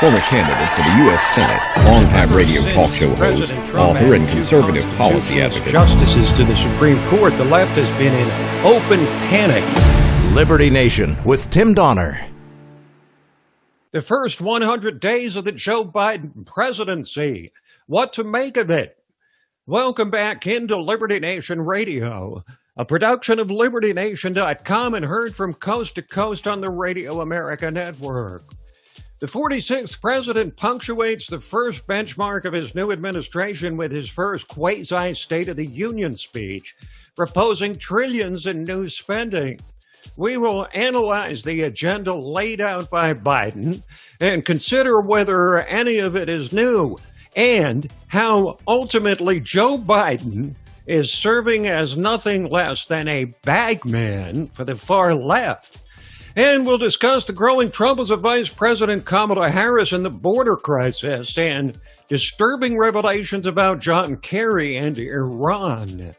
former candidate for the U.S. Senate, longtime radio talk show host, author, and conservative policy advocate. Justices to the Supreme Court, the left has been in open panic. Liberty Nation with Tim Donner. The first 100 days of the Joe Biden presidency. What to make of it? Welcome back into Liberty Nation Radio, a production of LibertyNation.com and heard from coast to coast on the Radio America network. The 46th president punctuates the first benchmark of his new administration with his first quasi-State of the Union speech, proposing trillions in new spending. We will analyze the agenda laid out by Biden and consider whether any of it is new and how ultimately Joe Biden is serving as nothing less than a bagman for the far left. And we'll discuss the growing troubles of Vice President Kamala Harris and the border crisis and disturbing revelations about John Kerry and Iran.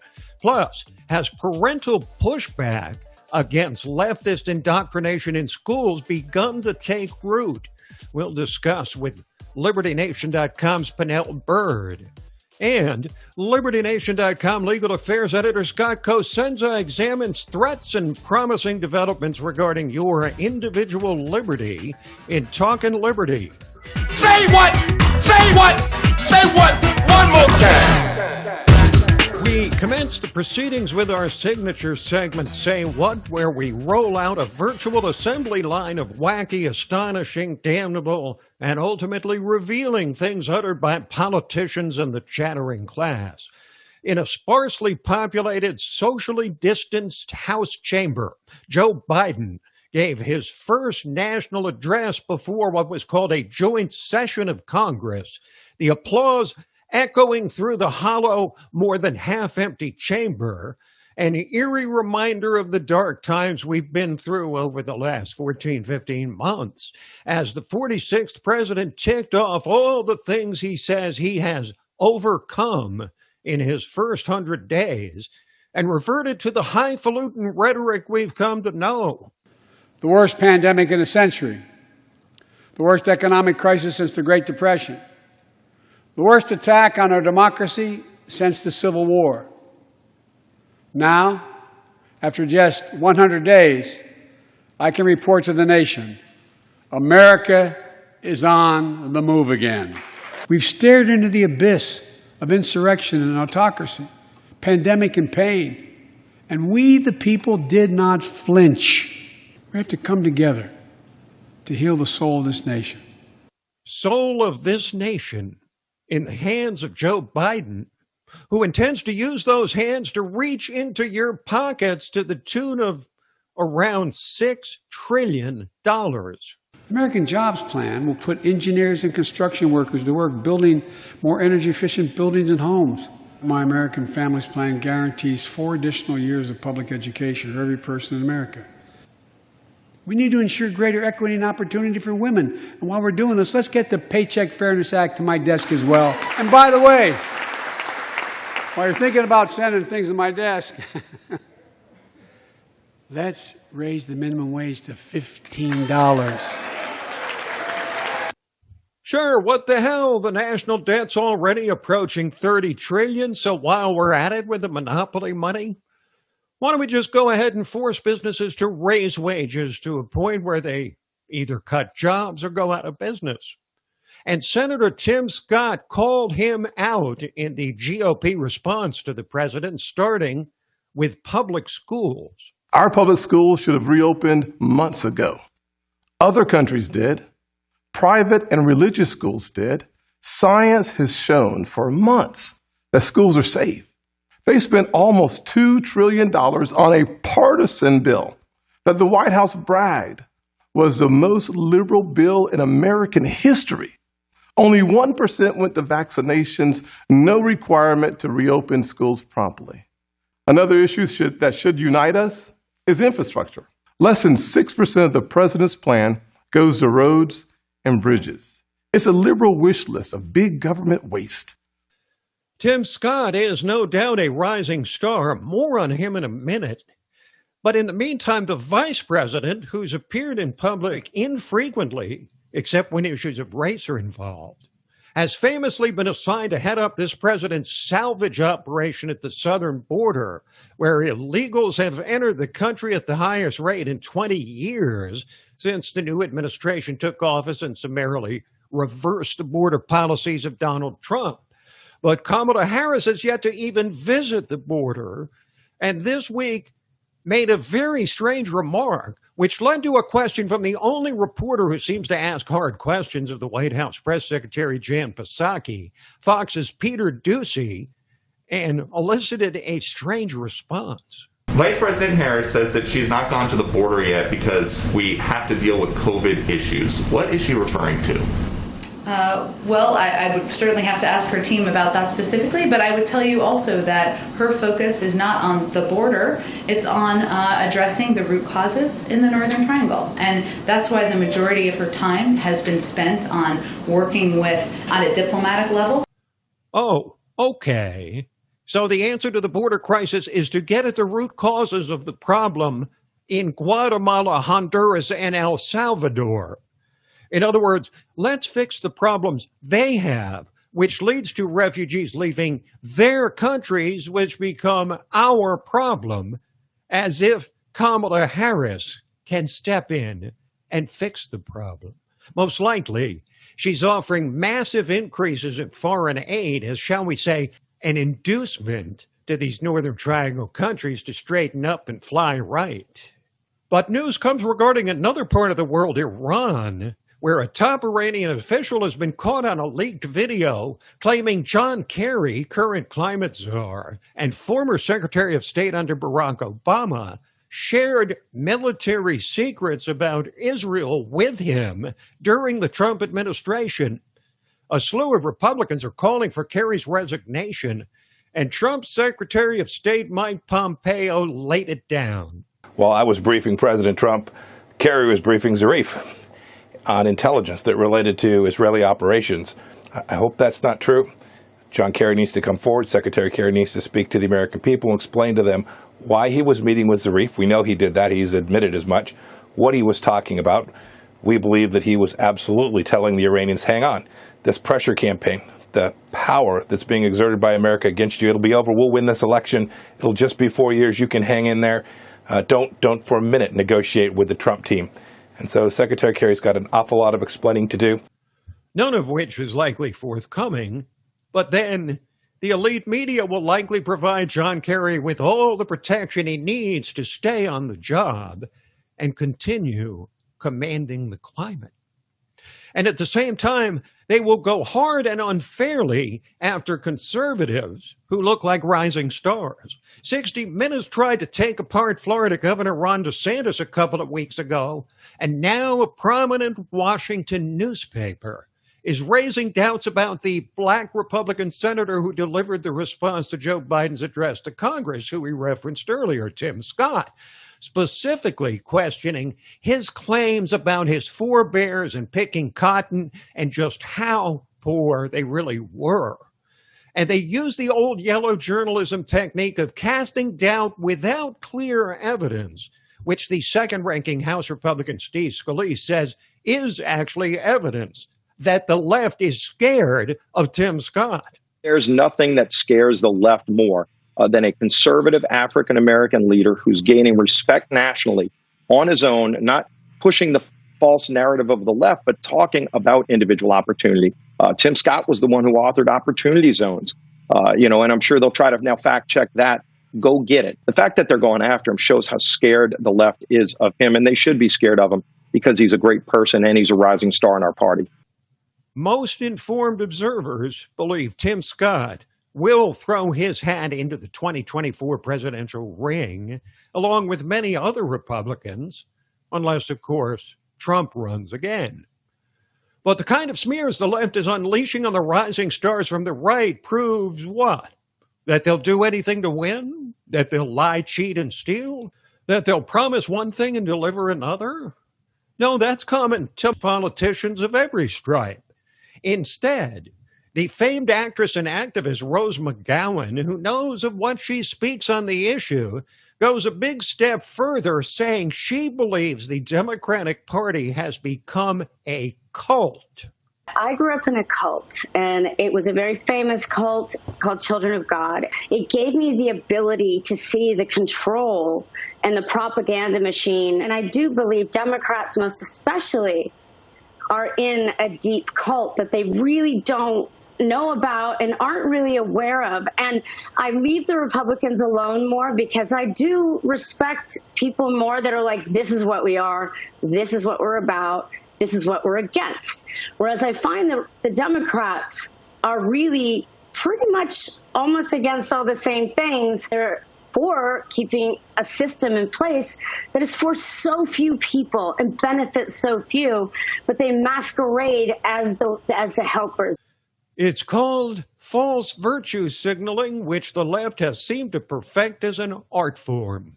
Plus, has parental pushback against leftist indoctrination in schools begun to take root? We'll discuss with LibertyNation.com's Pernell Bird. And LibertyNation.com legal affairs editor Scott Cosenza examines threats and promising developments regarding your individual liberty in Talkin' Liberty. Say what? Say what? Say what? One more time. We commence the proceedings with our signature segment, Say What?, where we roll out a virtual assembly line of wacky, astonishing, damnable, and ultimately revealing things uttered by politicians and the chattering class. In a sparsely populated, socially distanced House chamber, Joe Biden gave his first national address before what was called a joint session of Congress. The applause echoing through the hollow, more than half-empty chamber, an eerie reminder of the dark times we've been through over the last 14, 15 months, as the 46th president ticked off all the things he says he has overcome in his first 100 days and reverted to the highfalutin rhetoric we've come to know. The worst pandemic in a century, the worst economic crisis since the Great Depression, the worst attack on our democracy since the Civil War. Now, after just 100 days, I can report to the nation, America is on the move again. We've stared into the abyss of insurrection and autocracy, pandemic and pain, and we, the people, did not flinch. We have to come together to heal the soul of this nation. Soul of this nation in the hands of Joe Biden, who intends to use those hands to reach into your pockets to the tune of around $6 trillion. The American Jobs Plan will put engineers and construction workers to work building more energy-efficient buildings and homes. My American Families Plan guarantees 4 additional years of public education for every person in America. We need to ensure greater equity and opportunity for women. And while we're doing this, let's get the Paycheck Fairness Act to my desk as well. And by the way, while you're thinking about sending things to my desk, let's raise the minimum wage to $15. Sure, what the hell? The national debt's already approaching $30 trillion, so while we're at it with the monopoly money, why don't we just go ahead and force businesses to raise wages to a point where they either cut jobs or go out of business? And Senator Tim Scott called him out in the GOP response to the president, starting with public schools. Our public schools should have reopened months ago. Other countries did. Private and religious schools did. Science has shown for months that schools are safe. They spent almost $2 trillion on a partisan bill that the White House bragged was the most liberal bill in American history. Only 1% went to vaccinations, no requirement to reopen schools promptly. Another issue that should unite us is infrastructure. Less than 6% of the president's plan goes to roads and bridges. It's a liberal wish list of big government waste. Tim Scott is no doubt a rising star. More on him in a minute. But in the meantime, the vice president, who's appeared in public infrequently, except when issues of race are involved, has famously been assigned to head up this president's salvage operation at the southern border, where illegals have entered the country at the highest rate in 20 years since the new administration took office and summarily reversed the border policies of Donald Trump. But Kamala Harris has yet to even visit the border, and this week made a very strange remark, which led to a question from the only reporter who seems to ask hard questions of the White House Press Secretary Jan Psaki, Fox's Peter Doocy, and elicited a strange response. Vice President Harris says that she's not gone to the border yet because we have to deal with COVID issues. What is she referring to? Well, I would certainly have to ask her team about that specifically, but I would tell you also that her focus is not on the border, it's on addressing the root causes in the Northern Triangle. And that's why the majority of her time has been spent on working on a diplomatic level. Oh, okay. So the answer to the border crisis is to get at the root causes of the problem in Guatemala, Honduras, and El Salvador. In other words, let's fix the problems they have, which leads to refugees leaving their countries, which become our problem, as if Kamala Harris can step in and fix the problem. Most likely, she's offering massive increases in foreign aid as, shall we say, an inducement to these Northern Triangle countries to straighten up and fly right. But news comes regarding another part of the world, Iran, where a top Iranian official has been caught on a leaked video claiming John Kerry, current climate czar, and former Secretary of State under Barack Obama, shared military secrets about Israel with him during the Trump administration. A slew of Republicans are calling for Kerry's resignation, and Trump's Secretary of State Mike Pompeo laid it down. While I was briefing President Trump, Kerry was briefing Zarif on intelligence that related to Israeli operations. I hope that's not true. John Kerry needs to come forward. Secretary Kerry needs to speak to the American people and explain to them why he was meeting with Zarif. We know he did that. He's admitted as much. What he was talking about. We believe that he was absolutely telling the Iranians, hang on, this pressure campaign, the power that's being exerted by America against you, it'll be over. We'll win this election. It'll just be 4 years. You can hang in there. Don't for a minute negotiate with the Trump team. And so Secretary Kerry's got an awful lot of explaining to do. None of which is likely forthcoming. But then the elite media will likely provide John Kerry with all the protection he needs to stay on the job and continue commanding the climate. And at the same time, they will go hard and unfairly after conservatives who look like rising stars. 60 Minutes tried to take apart Florida Governor Ron DeSantis a couple of weeks ago, and now a prominent Washington newspaper is raising doubts about the black Republican senator who delivered the response to Joe Biden's address to Congress, who we referenced earlier, Tim Scott, specifically questioning his claims about his forebears and picking cotton and just how poor they really were. And they use the old yellow journalism technique of casting doubt without clear evidence, which the second-ranking House Republican Steve Scalise says is actually evidence that the left is scared of Tim Scott. There's nothing that scares the left more than a conservative African-American leader who's gaining respect nationally on his own, not pushing the false narrative of the left, but talking about individual opportunity. Tim Scott was the one who authored Opportunity Zones, and I'm sure they'll try to now fact check that. Go get it. The fact that they're going after him shows how scared the left is of him, and they should be scared of him because he's a great person and he's a rising star in our party. Most informed observers believe Tim Scott will throw his hat into the 2024 presidential ring, along with many other Republicans, unless, of course, Trump runs again. But the kind of smears the left is unleashing on the rising stars from the right proves what? That they'll do anything to win? That they'll lie, cheat, and steal? That they'll promise one thing and deliver another? No, that's common to politicians of every stripe. Instead, The famed actress and activist Rose McGowan, who knows of what she speaks on the issue, goes a big step further, saying she believes the Democratic Party has become a cult. I grew up in a cult, and it was a very famous cult called Children of God. It gave me the ability to see the control and the propaganda machine, and I do believe Democrats most especially are in a deep cult that they really don't know about and aren't really aware of. And I leave the Republicans alone more because I do respect people more that are like, this is what we are, this is what we're about, this is what we're against. Whereas I find that the Democrats are really pretty much almost against all the same things. They're for keeping a system in place that is for so few people and benefits so few, but they masquerade as the helpers. It's called false virtue signaling, which the left has seemed to perfect as an art form.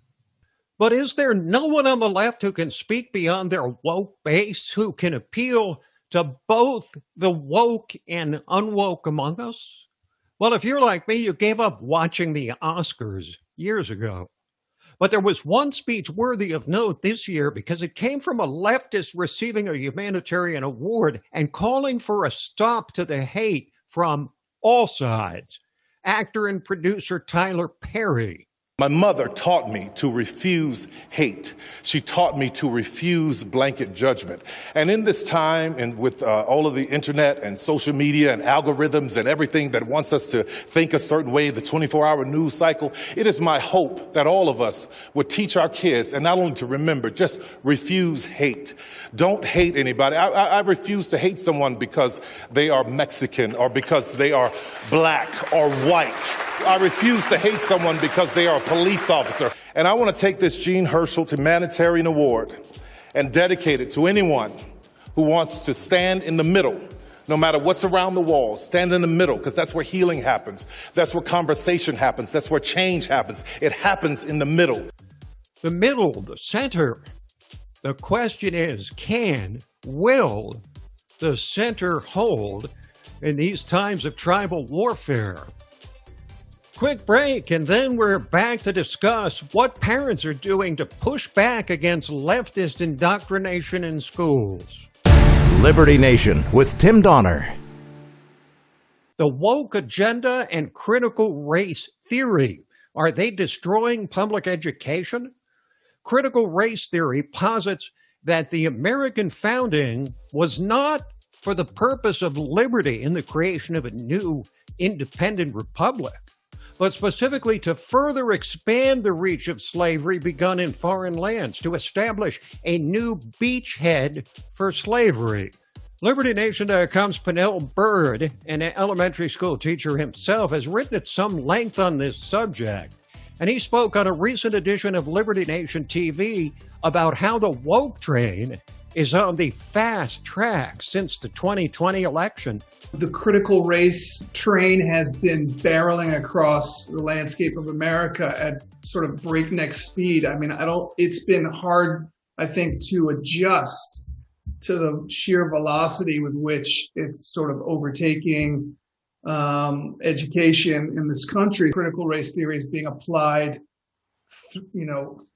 But is there no one on the left who can speak beyond their woke base, who can appeal to both the woke and unwoke among us? Well, if you're like me, you gave up watching the Oscars years ago. But there was one speech worthy of note this year because it came from a leftist receiving a humanitarian award and calling for a stop to the hate from all sides. Actor and producer Tyler Perry. My mother taught me to refuse hate. She taught me to refuse blanket judgment. And in this time, and with all of the internet and social media and algorithms and everything that wants us to think a certain way, the 24-hour news cycle, it is my hope that all of us would teach our kids, and not only to remember, just refuse hate. Don't hate anybody. I refuse to hate someone because they are Mexican or because they are black or white. I refuse to hate someone because they are a police officer. And I want to take this Jean Hersholt Humanitarian Award and dedicate it to anyone who wants to stand in the middle, no matter what's around the walls, stand in the middle, because that's where healing happens. That's where conversation happens. That's where change happens. It happens in the middle. The middle, the center. The question is, will the center hold in these times of tribal warfare? Quick break, and then we're back to discuss what parents are doing to push back against leftist indoctrination in schools. Liberty Nation with Tim Donner. The woke agenda and critical race theory, are they destroying public education? Critical race theory posits that the American founding was not for the purpose of liberty in the creation of a new independent republic, but specifically to further expand the reach of slavery begun in foreign lands, to establish a new beachhead for slavery. LibertyNation.com's Pernell Bird, an elementary school teacher himself, has written at some length on this subject, and he spoke on a recent edition of Liberty Nation TV about how the woke train is on the fast track since the 2020 election. The critical race train has been barreling across the landscape of America at sort of breakneck speed. I mean, it's been hard, I think, to adjust to the sheer velocity with which it's sort of overtaking education in this country. Critical race theory is being applied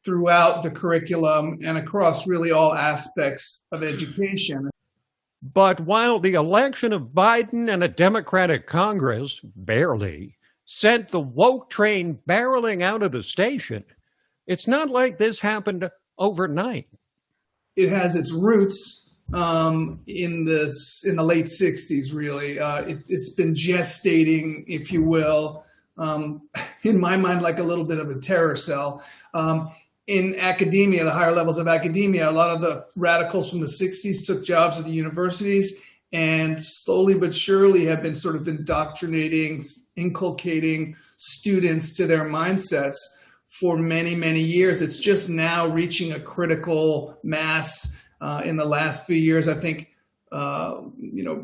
throughout the curriculum and across really all aspects of education. But while the election of Biden and a Democratic Congress, barely, sent the woke train barreling out of the station, it's not like this happened overnight. It has its roots in the late 60s, really. It's been gestating, if you will, in my mind, like a little bit of a terror cell. In academia, the higher levels of academia, a lot of the radicals from the 60s took jobs at the universities and slowly but surely have been sort of indoctrinating, inculcating students to their mindsets for many, many years. It's just now reaching a critical mass in the last few years. I think,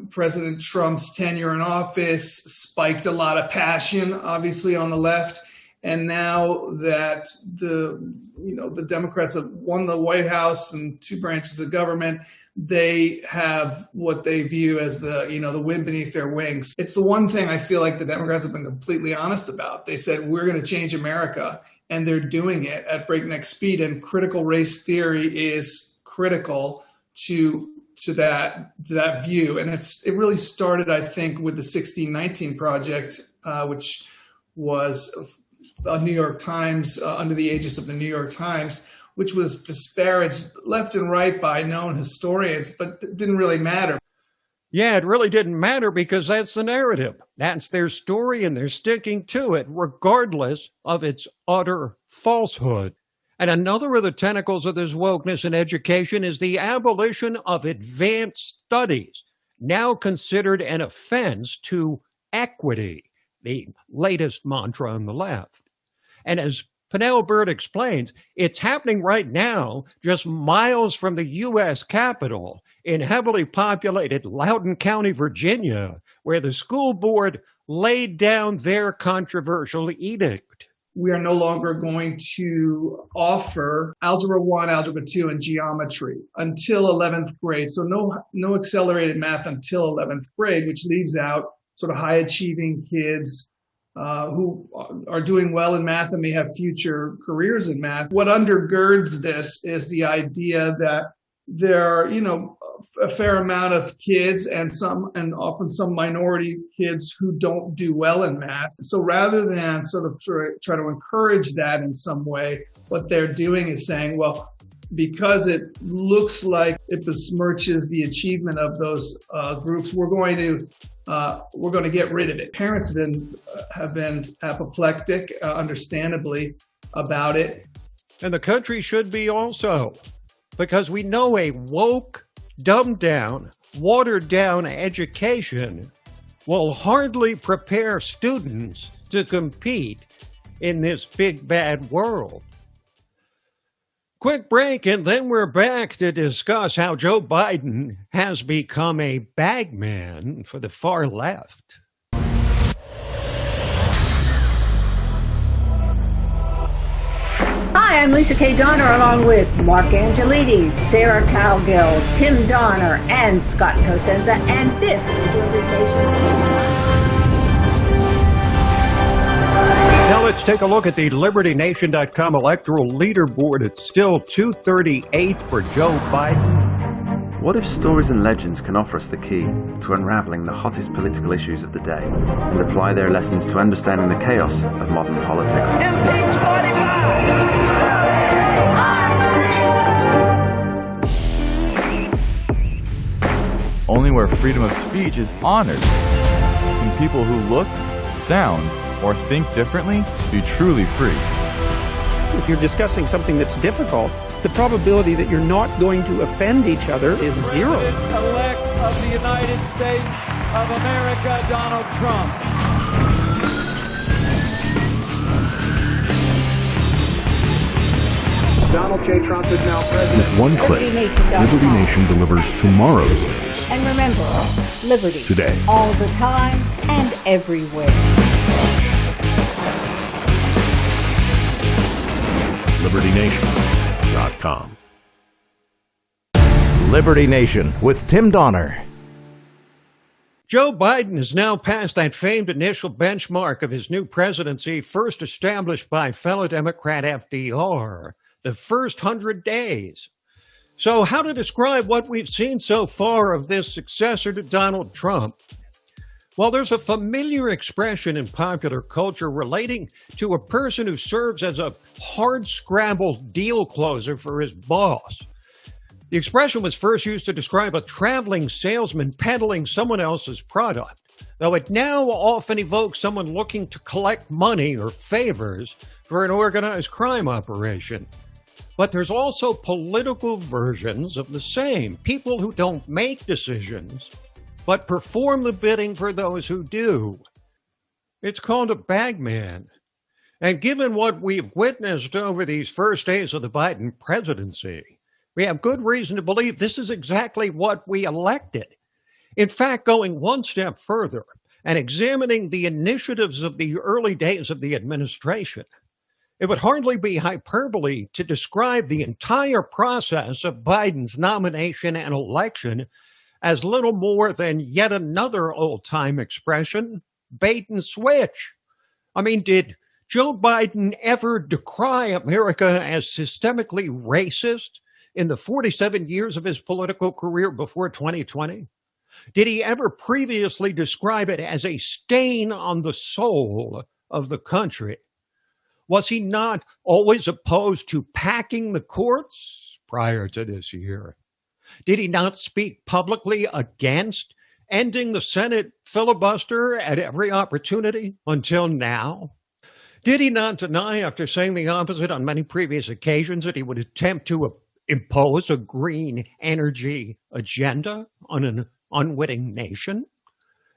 President Trump's tenure in office spiked a lot of passion, obviously, on the left. And now that the Democrats have won the White House and two branches of government, they have what they view as the wind beneath their wings. It's the one thing I feel like the Democrats have been completely honest about. They said, we're going to change America, and they're doing it at breakneck speed. And critical race theory is critical to that view. And it really started, I think, with the 1619 Project, which was a New York Times, under the aegis of the New York Times, which was disparaged left and right by known historians, but it didn't really matter. Yeah, it really didn't matter because that's the narrative. That's their story, and they're sticking to it, regardless of its utter falsehood. And another of the tentacles of this wokeness in education is the abolition of advanced studies, now considered an offense to equity, the latest mantra on the left. And as Penel Bird explains, it's happening right now just miles from the U.S. Capitol in heavily populated Loudoun County, Virginia, where the school board laid down their controversial edict. We are no longer going to offer Algebra 1, Algebra 2, and geometry until 11th grade. So no accelerated math until 11th grade, which leaves out sort of high-achieving kids who are doing well in math and may have future careers in math. What undergirds this is the idea that there are, a fair amount of kids and often some minority kids who don't do well in math. So rather than sort of try to encourage that in some way, what they're doing is saying, well, because it looks like it besmirches the achievement of those groups, we're going to get rid of it. Parents have been apoplectic, understandably, about it. And the country should be also, because we know a woke, dumbed down, watered down education will hardly prepare students to compete in this big bad world. Quick break, and then we're back to discuss how Joe Biden has become a bagman for the far left. Hi, I'm Lisa K. Donner, along with Mark Angelides, Sarah Cowgill, Tim Donner, and Scott Cosenza, and this is Liberty Nation. Now let's take a look at the LibertyNation.com electoral leaderboard. It's still 238 for Joe Biden. What if stories and legends can offer us the key to unraveling the hottest political issues of the day and apply their lessons to understanding the chaos of modern politics? Impeach 45! Only where freedom of speech is honored can people who look, sound, or think differently be truly free. If you're discussing something that's difficult, the probability that you're not going to offend each other is zero. President-elect of the United States of America, Donald Trump. Donald J. Trump is now president. With one click, Liberty Nation delivers tomorrow's news. And remember, liberty. Today. All the time and everywhere. LibertyNation.com. Liberty Nation with Tim Donner. Joe Biden has now passed that famed initial benchmark of his new presidency, first established by fellow Democrat FDR, the first 100 days. So how to describe what we've seen so far of this successor to Donald Trump? Well, there's a familiar expression in popular culture relating to a person who serves as a hard-scrabble deal closer for his boss. The expression was first used to describe a traveling salesman peddling someone else's product, though it now often evokes someone looking to collect money or favors for an organized crime operation. But there's also political versions of the same, people who don't make decisions, but perform the bidding for those who do. It's called a bagman. And given what we've witnessed over these first days of the Biden presidency, we have good reason to believe this is exactly what we elected. In fact, going one step further and examining the initiatives of the early days of the administration, It would hardly be hyperbole to describe the entire process of Biden's nomination and election as little more than yet another old-time expression, bait and switch. I mean, did Joe Biden ever decry America as systemically racist in the 47 years of his political career before 2020? Did he ever previously describe it as a stain on the soul of the country? Was he not always opposed to packing the courts prior to this year? Did he not speak publicly against ending the Senate filibuster at every opportunity until now? Did he not deny, after saying the opposite on many previous occasions, that he would attempt to impose a green energy agenda on an unwitting nation?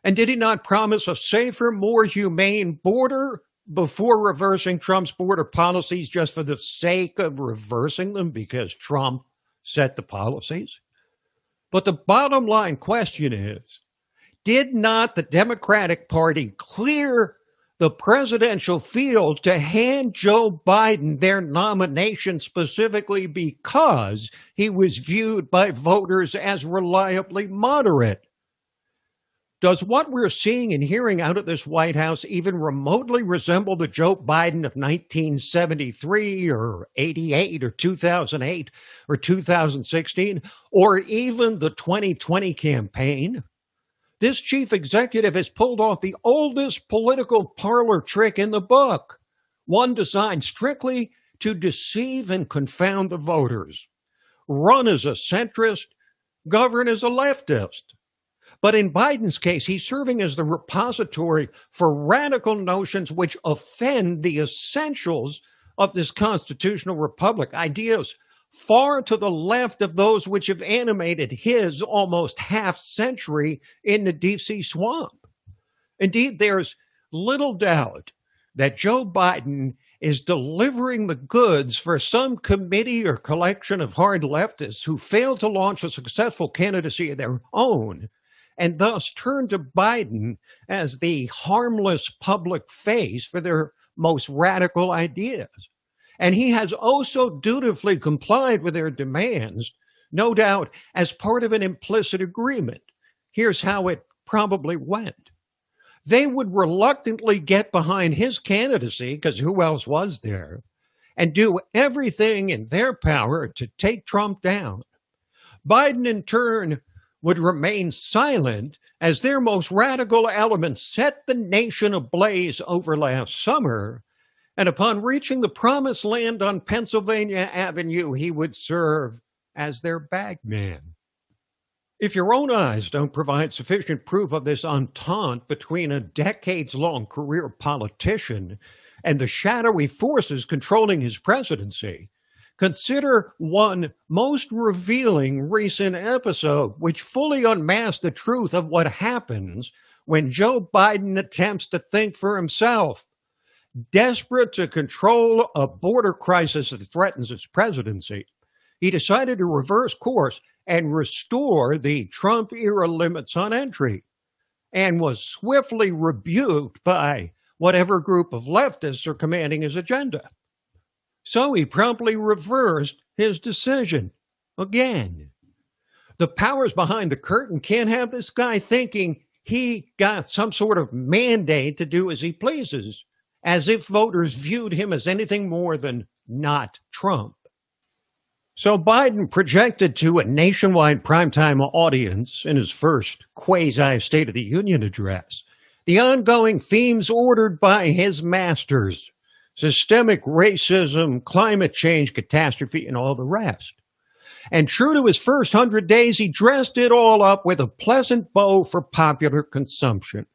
And did he not promise a safer, more humane border before reversing Trump's border policies just for the sake of reversing them because Trump set the policies? But the bottom line question is, did not the Democratic Party clear the presidential field to hand Joe Biden their nomination specifically because he was viewed by voters as reliably moderate? Does what we're seeing and hearing out of this White House even remotely resemble the Joe Biden of 1973 or 88 or 2008 or 2016 or even the 2020 campaign? This chief executive has pulled off the oldest political parlor trick in the book, one designed strictly to deceive and confound the voters. Run as a centrist, govern as a leftist. But in Biden's case, he's serving as the repository for radical notions which offend the essentials of this constitutional republic, ideas far to the left of those which have animated his almost half-century in the D.C. swamp. Indeed, there's little doubt that Joe Biden is delivering the goods for some committee or collection of hard leftists who failed to launch a successful candidacy of their own and thus turned to Biden as the harmless public face for their most radical ideas. And he has also dutifully complied with their demands, no doubt as part of an implicit agreement. Here's how it probably went. They would reluctantly get behind his candidacy, because who else was there, and do everything in their power to take Trump down. Biden, in turn, would remain silent as their most radical elements set the nation ablaze over last summer, and upon reaching the promised land on Pennsylvania Avenue, he would serve as their bagman. If your own eyes don't provide sufficient proof of this entente between a decades-long career politician and the shadowy forces controlling his presidency, consider one most revealing recent episode which fully unmasked the truth of what happens when Joe Biden attempts to think for himself. Desperate to control a border crisis that threatens his presidency, he decided to reverse course and restore the Trump-era limits on entry, and was swiftly rebuked by whatever group of leftists are commanding his agenda. So he promptly reversed his decision again. The powers behind the curtain can't have this guy thinking he got some sort of mandate to do as he pleases, as if voters viewed him as anything more than not Trump. So Biden projected to a nationwide primetime audience in his first quasi-State of the Union address the ongoing themes ordered by his masters: systemic racism, climate change, catastrophe, and all the rest. And true to his first 100 days, he dressed it all up with a pleasant bow for popular consumption.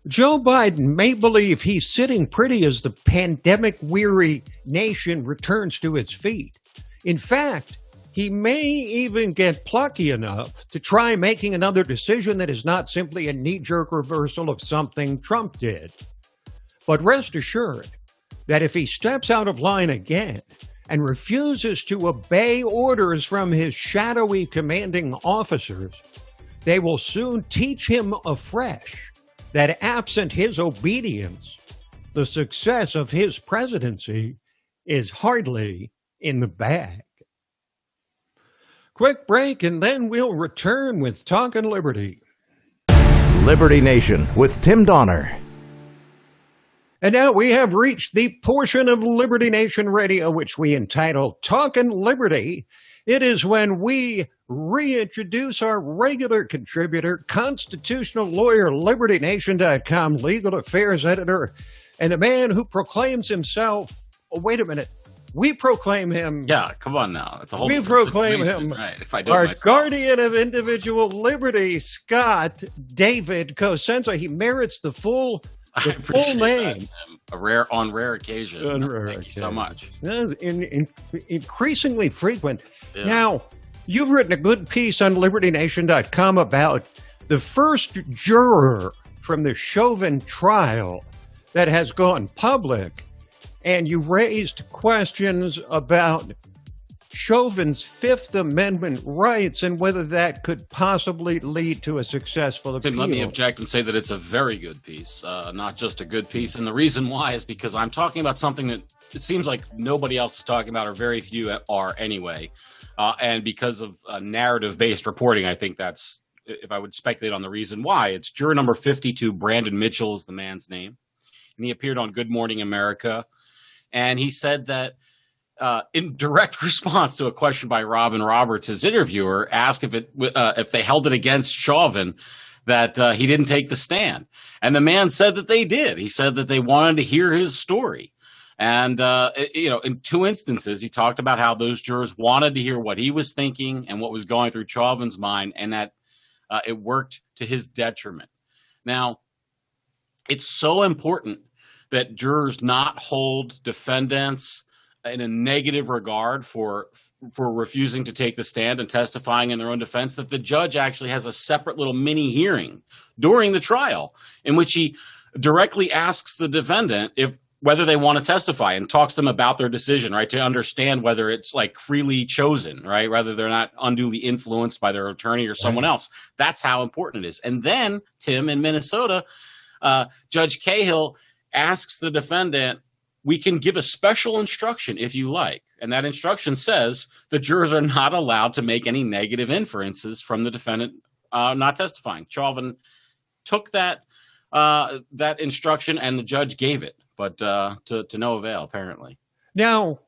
Joe Biden may believe he's sitting pretty as the pandemic-weary nation returns to its feet. In fact, he may even get plucky enough to try making another decision that is not simply a knee-jerk reversal of something Trump did. But rest assured that if he steps out of line again and refuses to obey orders from his shadowy commanding officers, they will soon teach him afresh that absent his obedience, the success of his presidency is hardly in the bag. Quick break, and then we'll return with Talkin' Liberty. Liberty Nation with Tim Donner. And now we have reached the portion of Liberty Nation Radio which we entitle Talkin' Liberty. It is when we reintroduce our regular contributor, constitutional lawyer, LibertyNation.com legal affairs editor, and a man who proclaims himself, oh, wait a minute, we proclaim him. Yeah, come on now. That's a whole we proclaim him right, if I do our myself. guardian of individual liberty, Scott David Cosenza. He merits the full name. On rare occasions. Thank you so much. Increasingly frequent. Yeah. Now, you've written a good piece on LibertyNation.com about the first juror from the Chauvin trial that has gone public, and you raised questions about Chauvin's Fifth Amendment rights and whether that could possibly lead to a successful appeal. Tim, let me object and say that it's a very good piece, not just a good piece. And the reason why is because I'm talking about something that it seems like nobody else is talking about, or very few are anyway. And because of narrative-based reporting, I think that's, if I would speculate on the reason why, it's juror number 52, Brandon Mitchell is the man's name. And he appeared on Good Morning America. And he said that in direct response to a question by Robin Roberts, his interviewer, asked if they held it against Chauvin that he didn't take the stand. And the man said that they did. He said that they wanted to hear his story. And, in two instances, he talked about how those jurors wanted to hear what he was thinking and what was going through Chauvin's mind, and that it worked to his detriment. Now, it's so important that jurors not hold defendants in a negative regard for refusing to take the stand and testifying in their own defense, that the judge actually has a separate little mini hearing during the trial in which he directly asks the defendant whether they want to testify and talks to them about their decision, right, to understand whether it's like freely chosen, right, rather they're not unduly influenced by their attorney or someone else. That's how important it is. And then, Tim, in Minnesota, Judge Cahill asks the defendant, we can give a special instruction if you like. And that instruction says the jurors are not allowed to make any negative inferences from the defendant not testifying. Chauvin took that instruction and the judge gave it, but to no avail, apparently. Now,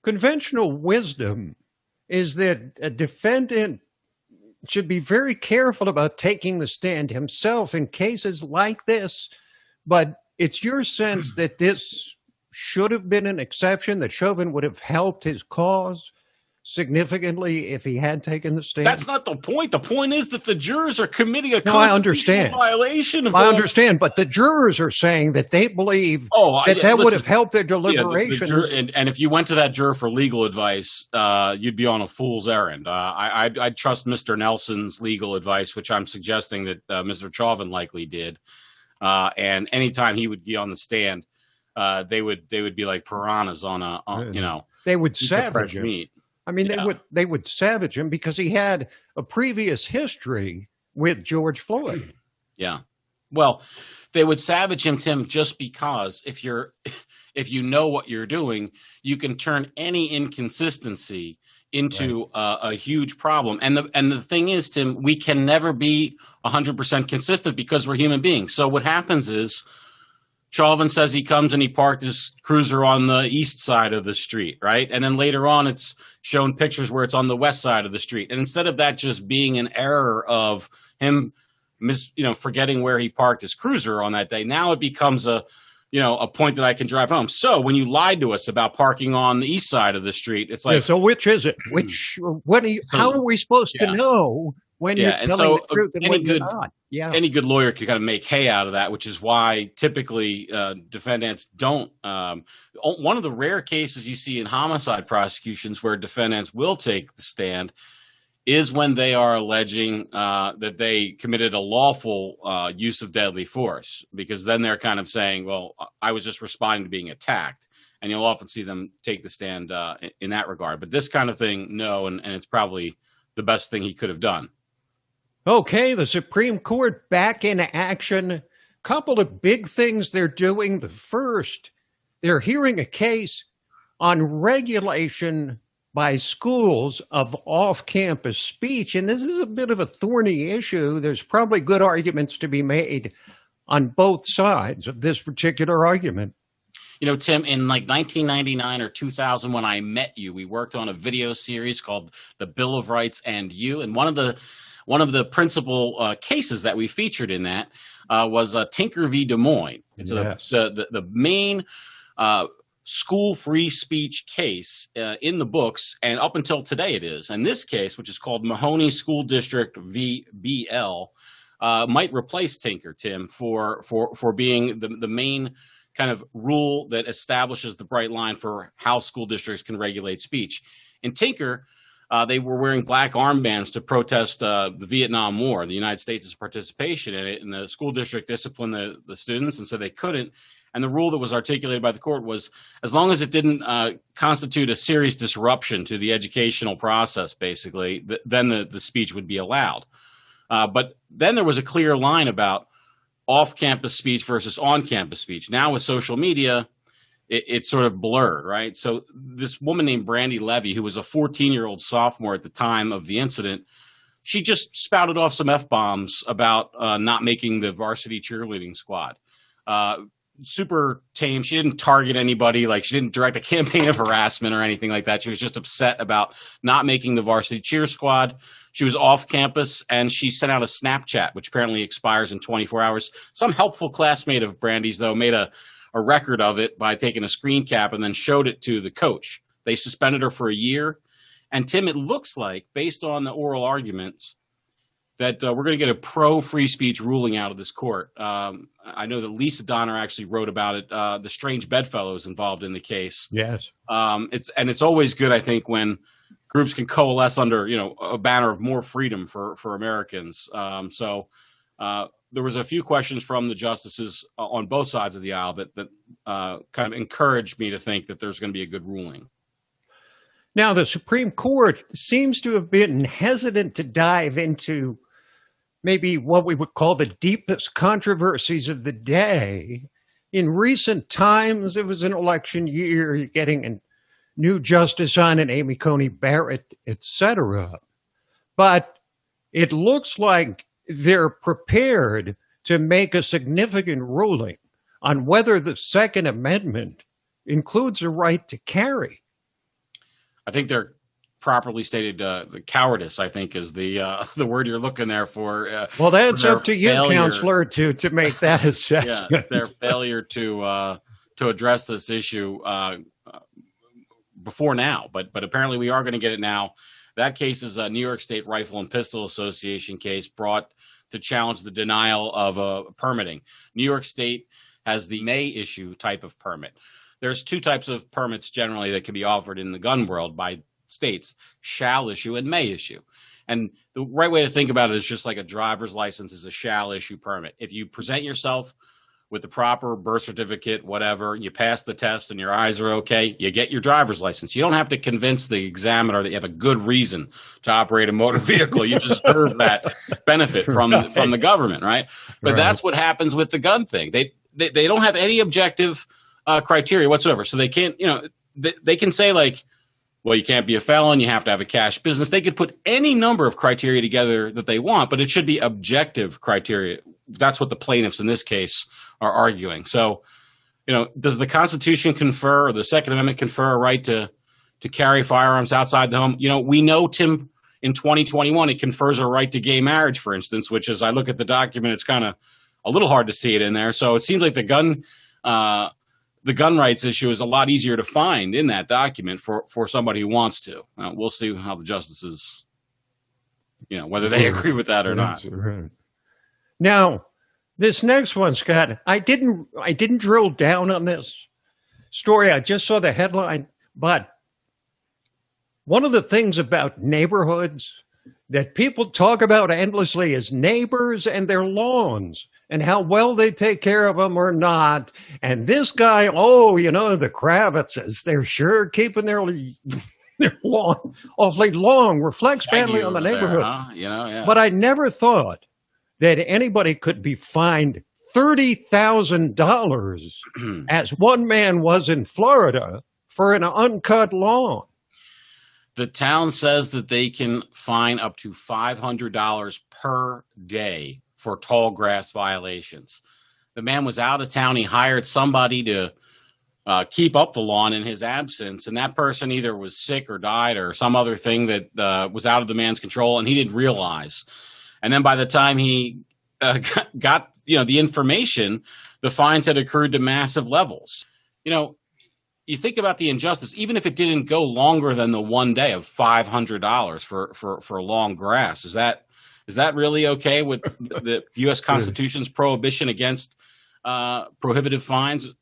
conventional wisdom is that a defendant should be very careful about taking the stand himself in cases like this, but it's your sense that this should have been an exception, that Chauvin would have helped his cause significantly if he had taken the stand? That's not the point. The point is that the jurors are committing a constitutional violation. I understand, but the jurors are saying that they believe that would have helped their deliberations. And if you went to that juror for legal advice, you'd be on a fool's errand. I'd trust Mr. Nelson's legal advice, which I'm suggesting that Mr. Chauvin likely did. And anytime he would be on the stand, they would be like piranhas they would savage him. Meat. I mean, they would savage him because he had a previous history with George Floyd. Yeah. Well, they would savage him, Tim, just because if you know what you're doing, you can turn any inconsistency into a huge problem. And the thing is, Tim, we can never be 100% consistent because we're human beings. So what happens is Chauvin says he comes and he parked his cruiser on the east side of the street, right? And then later on, it's shown pictures where it's on the west side of the street. And instead of that just being an error of him forgetting where he parked his cruiser on that day, now it becomes a point that I can drive home. So when you lied to us about parking on the east side of the street, it's like, so which is it? How are we supposed to know when you're telling the truth and when you're not? Yeah. Any good lawyer can kind of make hay out of that, which is why typically defendants don't. One of the rare cases you see in homicide prosecutions where defendants will take the stand is when they are alleging that they committed a lawful use of deadly force, because then they're kind of saying, well, I was just responding to being attacked. And you'll often see them take the stand in that regard. But this kind of thing, no, and it's probably the best thing he could have done. Okay, the Supreme Court back in action. Couple of big things they're doing. The first, they're hearing a case on regulation by schools of off-campus speech. And this is a bit of a thorny issue. There's probably good arguments to be made on both sides of this particular argument. You know, Tim, in like 1999 or 2000, when I met you, we worked on a video series called The Bill of Rights and You. And one of the principal cases that we featured in that was Tinker v. Des Moines. It's the main school free speech case in the books, and up until today it is. And this case, which is called Mahoney School District v. BL, might replace Tinker, Tim, for being the main kind of rule that establishes the bright line for how school districts can regulate speech. In Tinker, they were wearing black armbands to protest the Vietnam War, the United States' participation in it, and the school district disciplined the students and said they couldn't. And the rule that was articulated by the court was, as long as it didn't constitute a serious disruption to the educational process, basically, then the speech would be allowed. But then there was a clear line about off-campus speech versus on-campus speech. Now with social media, it's sort of blurred, right? So this woman named Brandy Levy, who was a 14-year-old sophomore at the time of the incident, she just spouted off some F-bombs about not making the varsity cheerleading squad. Super tame. She didn't target anybody. Like, she didn't direct a campaign of harassment or anything like that. She was just upset about not making the varsity cheer squad. She was off campus, and she sent out a Snapchat, which apparently expires in 24 hours. Some helpful classmate of Brandy's, though, made a record of it by taking a screen cap and then showed it to the coach. They suspended her for a year. And Tim, it looks like, based on the oral arguments, that we're going to get a pro-free speech ruling out of this court. I know that Lisa Donner actually wrote about it. The strange bedfellows involved in the case. Yes. It's always good, I think, when groups can coalesce under a banner of more freedom for Americans. There was a few questions from the justices on both sides of the aisle that kind of encouraged me to think that there's going to be a good ruling. Now, the Supreme Court seems to have been hesitant to dive into maybe what we would call the deepest controversies of the day. In recent times, it was an election year, you're getting a new justice on it, Amy Coney Barrett, etc. But it looks like they're prepared to make a significant ruling on whether the Second Amendment includes a right to carry. I think they're properly stated. The cowardice, I think, is the word you're looking there for. Well, that's up to you, Counselor, to make that assessment. Yeah, their failure to address this issue before now, but apparently we are going to get it now. That case is a New York State Rifle and Pistol Association case brought to challenge the denial of permitting. New York State has the may issue type of permit. There's two types of permits generally that can be offered in the gun world by states: shall issue and may issue. And the right way to think about it is just like a driver's license is a shall issue permit. If you present yourself with the proper birth certificate, whatever, you pass the test and your eyes are okay, you get your driver's license. You don't have to convince the examiner that you have a good reason to operate a motor vehicle. You deserve that benefit from the government, right? But that's what happens with the gun thing. They don't have any objective criteria whatsoever. So they can't, they can say like, well, you can't be a felon, you have to have a cash business. They could put any number of criteria together that they want, but it should be objective criteria. That's what the plaintiffs in this case are arguing. So, does the Constitution confer, or the Second Amendment confer, a right to carry firearms outside the home? We know, Tim, in 2021, it confers a right to gay marriage, for instance, which, as I look at the document, it's kind of a little hard to see it in there. So it seems like the gun rights issue is a lot easier to find in that document for somebody who wants to. We'll see how the justices, whether they agree with that or not. Right. Now, this next one, Scott, I didn't drill down on this story. I just saw the headline. But one of the things about neighborhoods that people talk about endlessly is neighbors and their lawns and how well they take care of them or not. And this guy, the Kravitzes, they're sure keeping their lawn awfully long, reflects badly on the neighborhood. There, huh? Yeah. But I never thought that anybody could be fined $30,000, as one man was in Florida, for an uncut lawn. The town says that they can fine up to $500 per day for tall grass violations. The man was out of town. He hired somebody to keep up the lawn in his absence, and that person either was sick or died or some other thing that was out of the man's control, and he didn't realize. And then by the time he got the information, the fines had accrued to massive levels. You think about the injustice, even if it didn't go longer than the one day of $500 for long grass. Is that really okay with the U.S. Constitution's prohibition against prohibitive fines?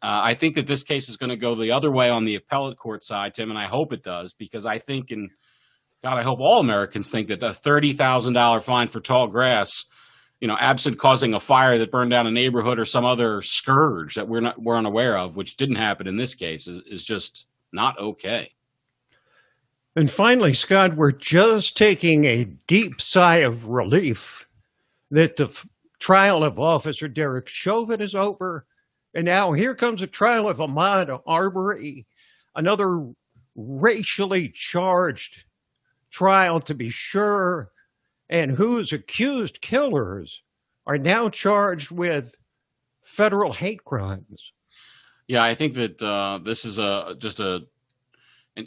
I think that this case is going to go the other way on the appellate court side, Tim, and I hope it does, because I think, and God, I hope all Americans think that a $30,000 fine for tall grass, absent causing a fire that burned down a neighborhood or some other scourge that we're unaware of, which didn't happen in this case, is just not okay. And finally, Scott, we're just taking a deep sigh of relief that the trial of Officer Derek Chauvin is over. And now here comes a trial of Ahmaud Arbery, another racially charged trial to be sure, and whose accused killers are now charged with federal hate crimes. Yeah, I think that this is just an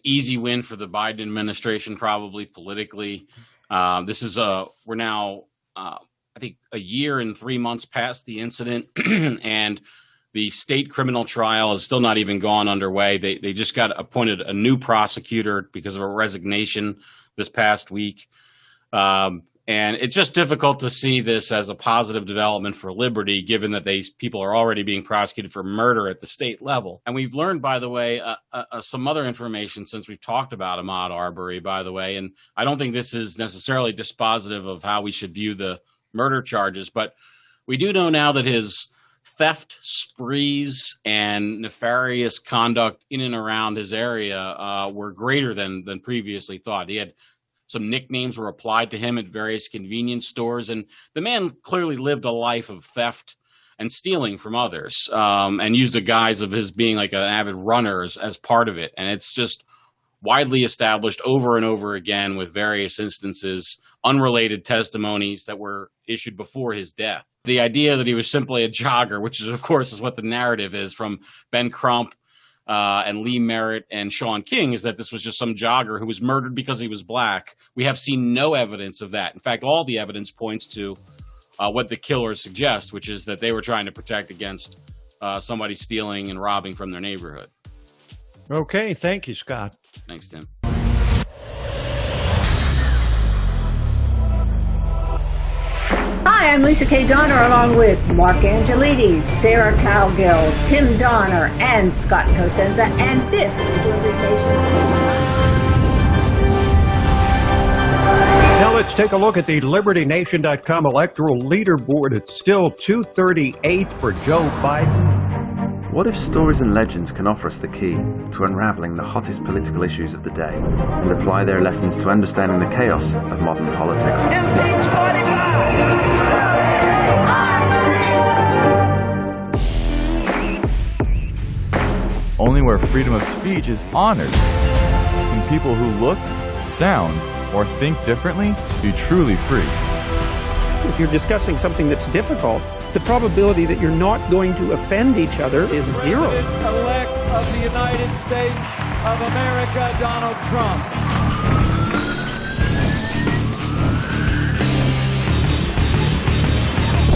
easy win for the Biden administration, probably politically. We're now, I think, a year and 3 months past the incident, and the state criminal trial is still not even gone underway. They just got appointed a new prosecutor because of a resignation this past week. And it's just difficult to see this as a positive development for liberty, given that these people are already being prosecuted for murder at the state level. And we've learned, by the way, some other information since we've talked about Ahmaud Arbery, by the way. And I don't think this is necessarily dispositive of how we should view the murder charges, but we do know now that his theft sprees and nefarious conduct in and around his area were greater than previously thought. He had some nicknames were applied to him at various convenience stores, and the man clearly lived a life of theft and stealing from others, and used the guise of his being like an avid runner as part of it. And it's just widely established over and over again with various instances, unrelated testimonies that were issued before his death. The idea that he was simply a jogger, which is, of course, is what the narrative is from Ben Crump and Lee Merritt and Sean King, is that this was just some jogger who was murdered because he was black. We have seen no evidence of that. In fact, all the evidence points to what the killers suggest, which is that they were trying to protect against somebody stealing and robbing from their neighborhood. Okay, thank you, Scott. Thanks, Tim. Hi, I'm Lisa K. Donner, along with Mark Angelides, Sarah Cowgill, Tim Donner, and Scott Cosenza, and this is Liberty Nation. Now let's take a look at the LibertyNation.com electoral leaderboard. It's still 238 for Joe Biden. What if stories and legends can offer us the key to unraveling the hottest political issues of the day and apply their lessons to understanding the chaos of modern politics? Impeach 45! Only where freedom of speech is honored can people who look, sound, or think differently be truly free. If you're discussing something that's difficult, the probability that you're not going to offend each other is zero. President-elect of the United States of America, Donald Trump.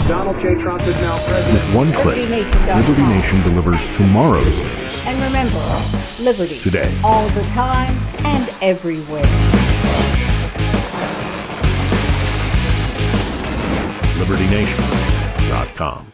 Donald J. Trump is now president. With one click, Liberty Nation delivers tomorrow's news. And remember, liberty. Today. All the time and everywhere. LibertyNation.com